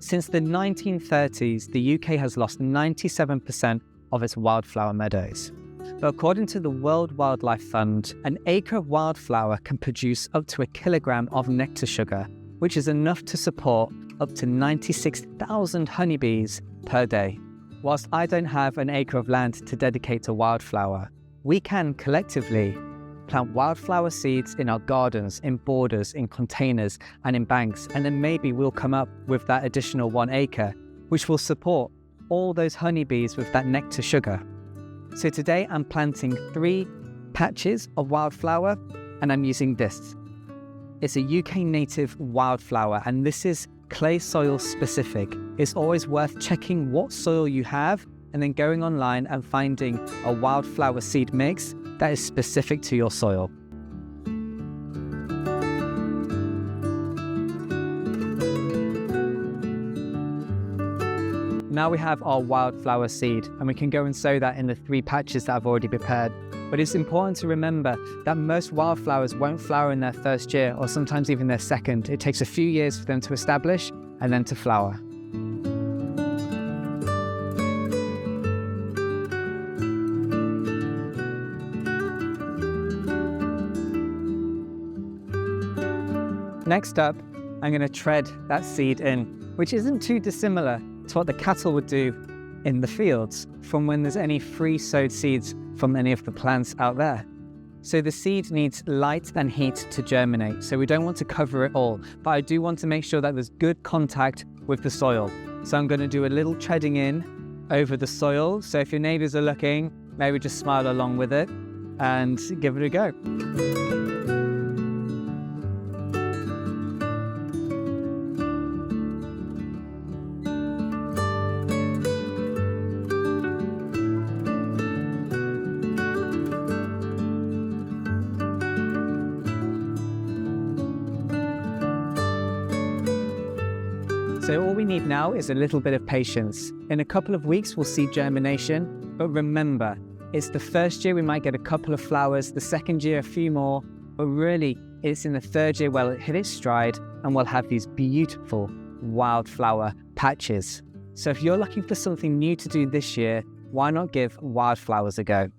Since the 1930s, the UK has lost 97% of its wildflower meadows. But according to the World Wildlife Fund, an acre of wildflower can produce up to 1 kilogram of nectar sugar, which is enough to support up to 96,000 honeybees per day. Whilst I don't have an acre of land to dedicate to wildflower, we can collectively plant wildflower seeds in our gardens, in borders, in containers, and in banks, and then maybe we'll come up with that additional 1 acre, which will support all those honeybees with that nectar sugar. So today I'm planting 3 patches of wildflower, and I'm using this. It's a UK native wildflower, and this is clay soil specific. It's always worth checking what soil you have and then going online and finding a wildflower seed mix that is specific to your soil. Now we have our wildflower seed, and we can go and sow that in the 3 patches that I've already prepared. But it's important to remember that most wildflowers won't flower in their first year, or sometimes even their second. It takes a few years for them to establish and then to flower. Next up, I'm going to tread that seed in, which isn't too dissimilar to what the cattle would do in the fields from when there's any free sowed seeds from any of the plants out there. So the seed needs light and heat to germinate, so we don't want to cover it all, but I do want to make sure that there's good contact with the soil. So I'm going to do a little treading in over the soil, so if your neighbours are looking, maybe just smile along with it and give it a go. So all we need now is a little bit of patience. In a couple of weeks, we'll see germination, but remember, it's the first year we might get a couple of flowers, the second year a few more, but really it's in the 3rd year where it'll hit its stride and we'll have these beautiful wildflower patches. So if you're looking for something new to do this year, why not give wildflowers a go?